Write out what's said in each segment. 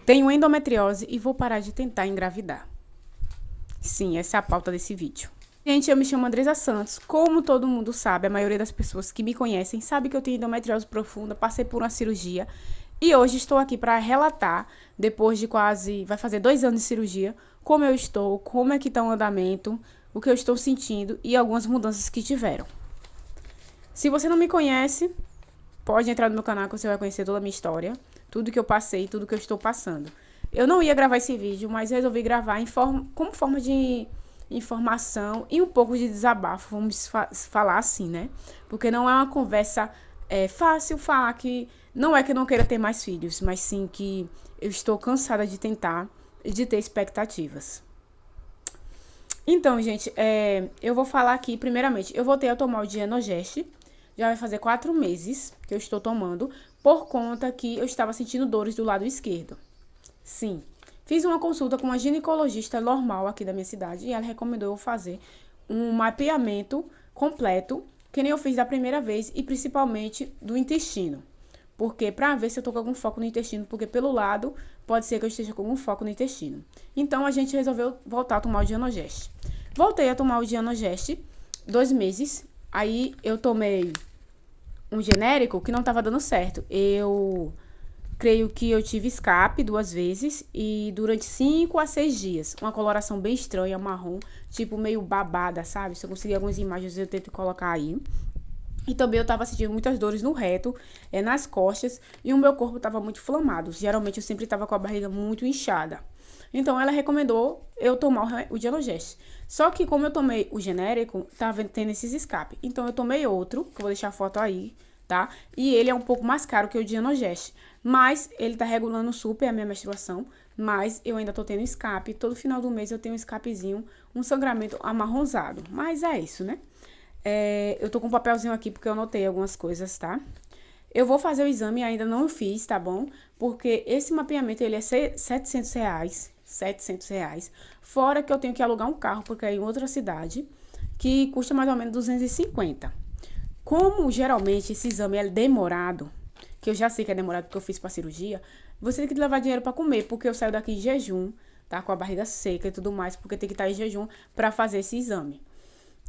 Tenho endometriose e vou parar de tentar engravidar. Sim, essa é a pauta desse vídeo. Gente, eu me chamo Andresa Santos. Como todo mundo sabe, a maioria das pessoas que me conhecem sabe que eu tenho endometriose profunda, passei por uma cirurgia. E hoje estou aqui para relatar, depois de vai fazer 2 anos de cirurgia, como eu estou, como é que está o andamento, o que eu estou sentindo e algumas mudanças que tiveram. Se você não me conhece, pode entrar no meu canal que você vai conhecer toda a minha história, tudo que eu passei, tudo que eu estou passando. Eu não ia gravar esse vídeo, mas resolvi gravar como forma de informação e um pouco de desabafo, vamos falar assim, né? Porque não é uma conversa fácil falar que não é que eu não queira ter mais filhos, mas sim que eu estou cansada de tentar e de ter expectativas. Então, gente, eu vou falar aqui, primeiramente, eu voltei a tomar o Dienogest, já vai fazer 4 meses que eu estou tomando, por conta que eu estava sentindo dores do lado esquerdo. Sim, fiz uma consulta com uma ginecologista normal aqui da minha cidade e ela recomendou eu fazer um mapeamento completo, que nem eu fiz da primeira vez, e principalmente do intestino. Porque pra ver se eu tô com algum foco no intestino, porque pelo lado pode ser que eu esteja com algum foco no intestino. Então a gente resolveu voltar a tomar o Dienogest. Voltei a tomar o Dienogest 2 meses, aí eu tomei um genérico que não tava dando certo. Eu creio que eu tive escape 2 vezes e durante 5 a 6 dias. Uma coloração bem estranha, marrom, tipo meio babada, sabe? Se eu conseguir algumas imagens eu tento colocar aí. E também eu tava sentindo muitas dores no reto, nas costas, e o meu corpo tava muito inflamado. Geralmente eu sempre tava com a barriga muito inchada. Então ela recomendou eu tomar o Dienogest. Só que como eu tomei o genérico, tava tendo esses escapes. Então eu tomei outro, que eu vou deixar a foto aí, tá? E ele é um pouco mais caro que o Dienogest. Mas ele tá regulando super a minha menstruação. Mas eu ainda tô tendo escape. Todo final do mês eu tenho um escapezinho, um sangramento amarronzado. Mas é isso, né? Eu tô com um papelzinho aqui porque eu anotei algumas coisas, tá? Eu vou fazer o exame, ainda não fiz, tá bom? Porque esse mapeamento, ele é R$700. R$700. Fora que eu tenho que alugar um carro, porque é em outra cidade, que custa mais ou menos 250. Como geralmente esse exame é demorado, que eu já sei que é demorado porque eu fiz pra cirurgia, você tem que levar dinheiro pra comer, porque eu saio daqui em jejum, tá? Com a barriga seca e tudo mais, porque tem que estar em jejum pra fazer esse exame.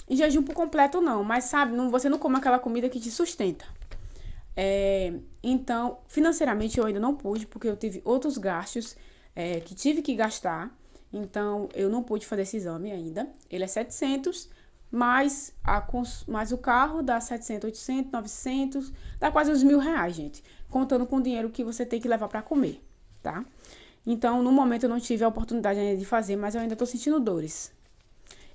Em jejum por completo não, mas sabe, você não come aquela comida que te sustenta. Então, financeiramente eu ainda não pude, porque eu tive outros gastos que tive que gastar. Então, eu não pude fazer esse exame ainda. Ele é 700, mas o carro dá 700, 800, 900, dá quase uns R$1.000, gente. Contando com o dinheiro que você tem que levar pra comer, tá? Então, no momento eu não tive a oportunidade ainda de fazer, mas eu ainda tô sentindo dores.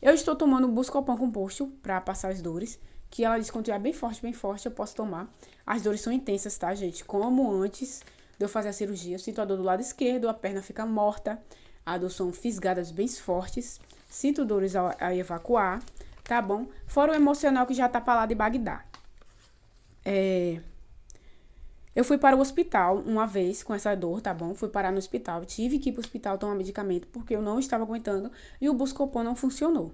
Eu estou tomando Buscopan composto para passar as dores, que ela diz que quando tiver bem forte, eu posso tomar. As dores são intensas, tá, gente? Como antes de eu fazer a cirurgia. Eu sinto a dor do lado esquerdo, a perna fica morta, a dor são fisgadas bem fortes, sinto dores ao evacuar, tá bom? Fora o emocional que já tá pra lá de Bagdá. Eu fui para o hospital uma vez com essa dor, tá bom? Fui parar no hospital. Tive que ir pro hospital tomar medicamento porque eu não estava aguentando e o Buscopan não funcionou.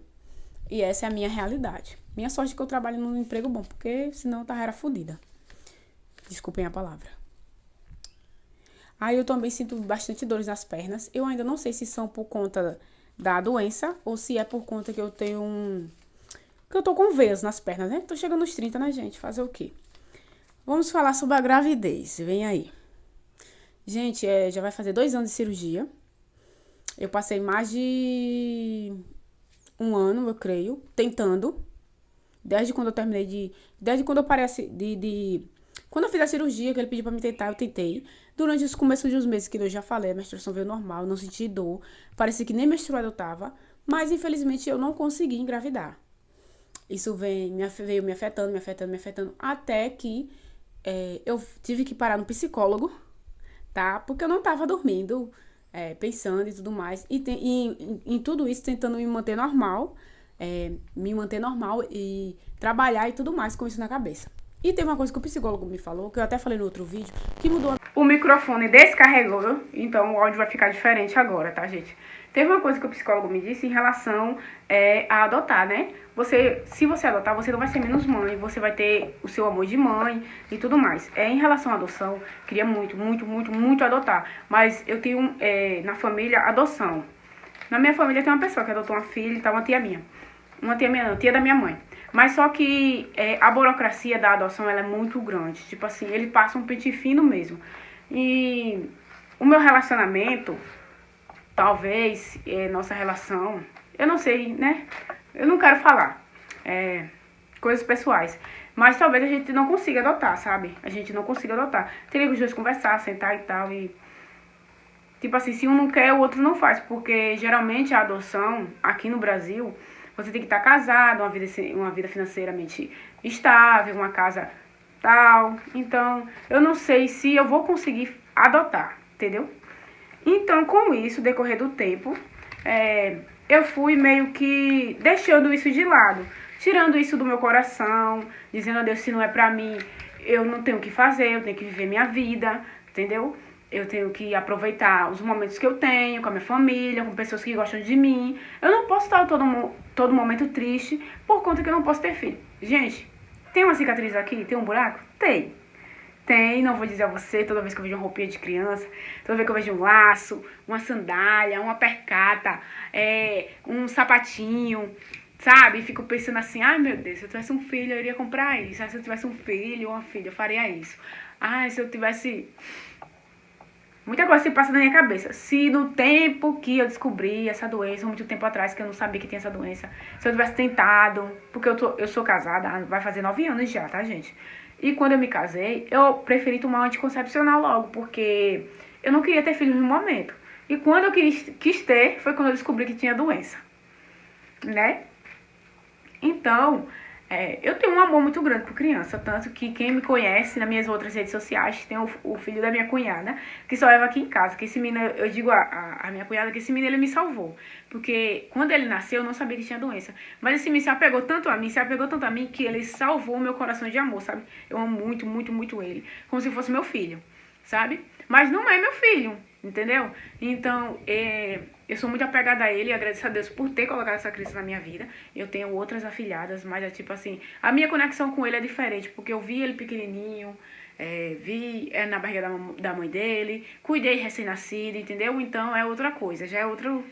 E essa é a minha realidade. Minha sorte é que eu trabalho num emprego bom, porque senão eu era fodida. Desculpem a palavra. Aí eu também sinto bastante dores nas pernas. Eu ainda não sei se são por conta da doença ou se é por conta que eu tenho que eu tô com veias nas pernas, né? Tô chegando nos 30, né, gente? Fazer o quê? Vamos falar sobre a gravidez, vem aí. Gente, já vai fazer 2 anos de cirurgia. Eu passei mais de 1 ano, eu creio, tentando. Desde quando eu terminei Desde quando eu parei quando eu fiz a cirurgia, que ele pediu pra me tentar, eu tentei. Durante os começos dos meses que eu já falei, a menstruação veio normal, não senti dor. Parecia que nem menstruada eu tava. Mas, infelizmente, eu não consegui engravidar. Isso veio me afetando, até que eu tive que parar no psicólogo, tá? Porque eu não tava dormindo, pensando e tudo mais. E em tudo isso, tentando me manter normal e trabalhar e tudo mais com isso na cabeça. E tem uma coisa que o psicólogo me falou, que eu até falei no outro vídeo, que mudou O microfone descarregou, então o áudio vai ficar diferente agora, tá, gente? Teve uma coisa que o psicólogo me disse em relação a adotar, né? Se você adotar, você não vai ser menos mãe, você vai ter o seu amor de mãe e tudo mais. Em relação à adoção, queria muito, muito, muito, muito adotar. Mas eu tenho na família adoção. Na minha família tem uma pessoa que adotou uma filha, tá, uma tia minha. Uma tia minha, não, tia da minha mãe. Mas só que a burocracia da adoção, ela é muito grande. Tipo assim, ele passa um pente fino mesmo. E o meu relacionamento, talvez, nossa relação, eu não sei, né? Eu não quero falar coisas pessoais. Mas talvez a gente não consiga adotar, sabe? A gente não consiga adotar. Teria que os dois conversar, sentar e tal. E tipo assim, se um não quer, o outro não faz. Porque geralmente a adoção, aqui no Brasil, você tem que estar casado, uma vida financeiramente estável, uma casa tal. Então, eu não sei se eu vou conseguir adotar, entendeu? Então, com isso, decorrer do tempo, eu fui meio que deixando isso de lado, tirando isso do meu coração, dizendo a Deus, se não é pra mim, eu não tenho o que fazer, eu tenho que viver minha vida, entendeu? Eu tenho que aproveitar os momentos que eu tenho com a minha família, com pessoas que gostam de mim. Eu não posso estar todo momento triste por conta que eu não posso ter filho. Gente, tem uma cicatriz aqui? Tem um buraco? Tem. Tem, não vou dizer a você, toda vez que eu vejo uma roupinha de criança, toda vez que eu vejo um laço, uma sandália, uma percata, um sapatinho, sabe? Fico pensando assim, ai meu Deus, se eu tivesse um filho eu iria comprar isso. Se eu tivesse um filho ou uma filha eu faria isso. Ai, se eu tivesse... Muita coisa se passa na minha cabeça. Se no tempo que eu descobri essa doença, muito tempo atrás, que eu não sabia que tinha essa doença, se eu tivesse tentado, porque eu sou casada, vai fazer 9 anos já, tá, gente? E quando eu me casei, eu preferi tomar um anticoncepcional logo, porque eu não queria ter filhos no momento. E quando eu quis ter, foi quando eu descobri que tinha doença, né? Então, eu tenho um amor muito grande por criança, tanto que quem me conhece nas minhas outras redes sociais tem o filho da minha cunhada, que só leva aqui em casa, que esse menino, eu digo a minha cunhada que esse menino ele me salvou, porque quando ele nasceu eu não sabia que tinha doença, mas esse menino se apegou tanto a mim, que ele salvou o meu coração de amor, sabe? Eu amo muito, muito, muito ele, como se fosse meu filho, sabe? Mas não é meu filho, entendeu? Então, eu sou muito apegada a ele e agradeço a Deus por ter colocado essa criança na minha vida. Eu tenho outras afilhadas, mas é tipo assim, a minha conexão com ele é diferente, porque eu vi ele pequenininho, vi na barriga da mãe dele, cuidei recém-nascido, entendeu? Então é outra coisa, já é outro...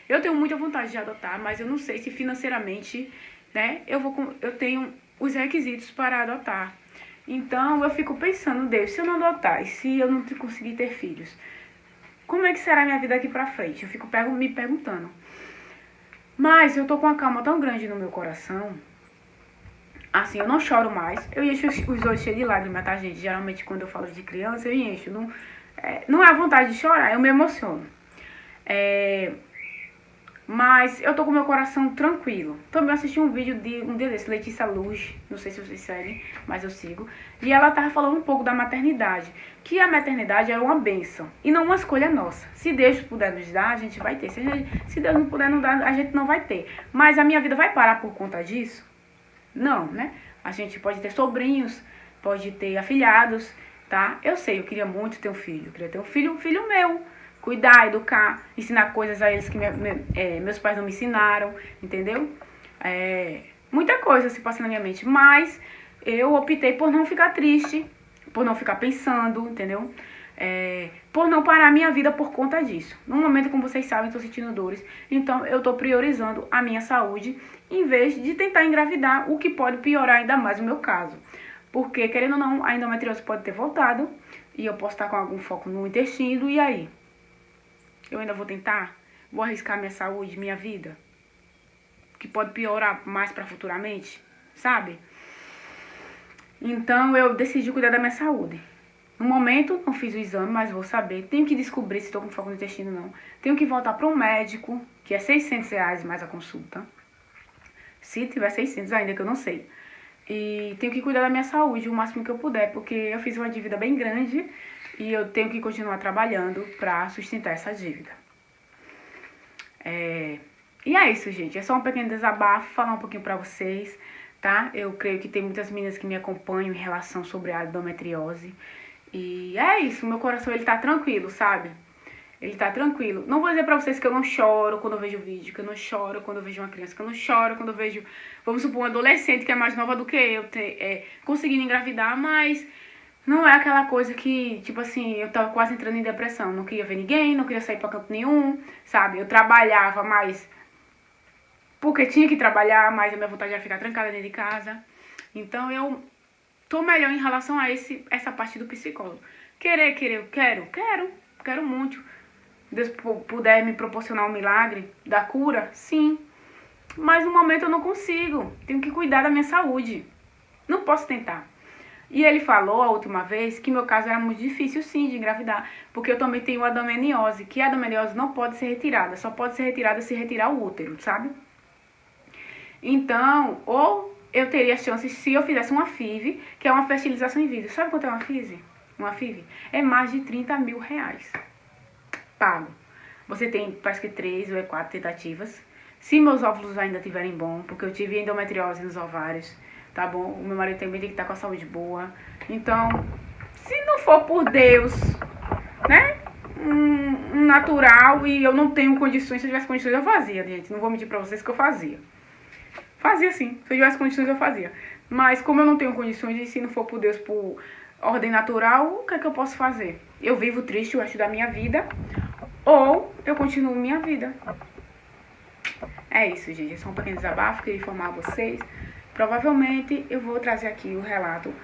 Eu tenho muita vontade de adotar, mas eu não sei se financeiramente, né, eu tenho os requisitos para adotar. Então eu fico pensando, Deus, se eu não adotar e se eu não conseguir ter filhos, como é que será a minha vida aqui pra frente? Eu fico me perguntando. Mas eu tô com uma calma tão grande no meu coração. Assim, eu não choro mais. Eu encho os olhos cheios de lágrimas, tá, gente? Geralmente, quando eu falo de criança, eu encho. Não é a vontade de chorar, eu me emociono. Mas eu tô com meu coração tranquilo. Também assisti um vídeo de um dia desse, Letícia Luz, não sei se vocês seguem, mas eu sigo. E ela tava falando um pouco da maternidade. Que a maternidade era uma bênção e não uma escolha nossa. Se Deus puder nos dar, a gente vai ter. Se Deus não puder nos dar, a gente não vai ter. Mas a minha vida vai parar por conta disso? Não, né? A gente pode ter sobrinhos, pode ter afilhados, tá? Eu sei, eu queria muito ter um filho. Eu queria ter um filho meu. Cuidar, educar, ensinar coisas a eles que meus pais não me ensinaram, entendeu? Muita coisa se passa na minha mente, mas eu optei por não ficar triste, por não ficar pensando, entendeu? Por não parar a minha vida por conta disso. No momento, como vocês sabem, estou sentindo dores, então eu estou priorizando a minha saúde, em vez de tentar engravidar, o que pode piorar ainda mais o meu caso. Porque, querendo ou não, a endometriose pode ter voltado, e eu posso estar com algum foco no intestino, e aí? Eu ainda vou tentar? Vou arriscar minha saúde, minha vida? Que pode piorar mais pra futuramente, sabe? Então, eu decidi cuidar da minha saúde. No momento, não fiz o exame, mas vou saber. Tenho que descobrir se tô com foco no intestino ou não. Tenho que voltar para um médico, que é R$ 600 mais a consulta. Se tiver 600 ainda, que eu não sei. E tenho que cuidar da minha saúde o máximo que eu puder, porque eu fiz uma dívida bem grande e eu tenho que continuar trabalhando pra sustentar essa dívida. E é isso, gente. É só um pequeno desabafo, falar um pouquinho pra vocês, tá? Eu creio que tem muitas meninas que me acompanham em relação sobre a endometriose. E é isso, meu coração ele tá tranquilo, sabe? Ele tá tranquilo. Não vou dizer pra vocês que eu não choro quando eu vejo vídeo, que eu não choro quando eu vejo uma criança, que eu não choro quando eu vejo, vamos supor, uma adolescente que é mais nova do que eu, conseguindo engravidar, mas não é aquela coisa que, tipo assim, eu tava quase entrando em depressão. Não queria ver ninguém, não queria sair pra canto nenhum, sabe? Eu trabalhava mais porque tinha que trabalhar, mas a minha vontade era ficar trancada dentro de casa. Então eu tô melhor em relação a essa parte do psicólogo. Querer, eu quero muito. Deus puder me proporcionar um milagre da cura, sim. Mas no momento eu não consigo. Tenho que cuidar da minha saúde. Não posso tentar. E ele falou a última vez que meu caso era muito difícil sim de engravidar, porque eu também tenho adenomiose, que a adenomiose não pode ser retirada, só pode ser retirada se retirar o útero, sabe? Então, ou eu teria chances se eu fizesse uma FIV, que é uma fertilização in vitro. Sabe quanto é uma FIV? Uma FIV? É mais de 30 mil reais. Pago. Você tem, parece que 3 ou 4 tentativas. Se meus óvulos ainda estiverem bons, porque eu tive endometriose nos ovários, tá bom? O meu marido também tem que estar com a saúde boa. Então, se não for por Deus, né? Um natural e eu não tenho condições, se eu tivesse condições eu fazia, gente. Não vou mentir pra vocês que eu fazia. Fazia sim, se eu tivesse condições eu fazia. Mas como eu não tenho condições e se não for por Deus, por ordem natural, o que é que eu posso fazer? Eu vivo triste o resto da minha vida ou eu continuo minha vida. É isso, gente. É só um pequeno desabafo, queria informar vocês. Provavelmente eu vou trazer aqui o relato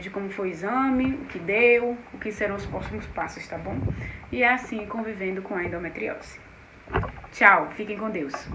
de como foi o exame, o que deu, o que serão os próximos passos, tá bom? E é assim, convivendo com a endometriose. Tchau, fiquem com Deus.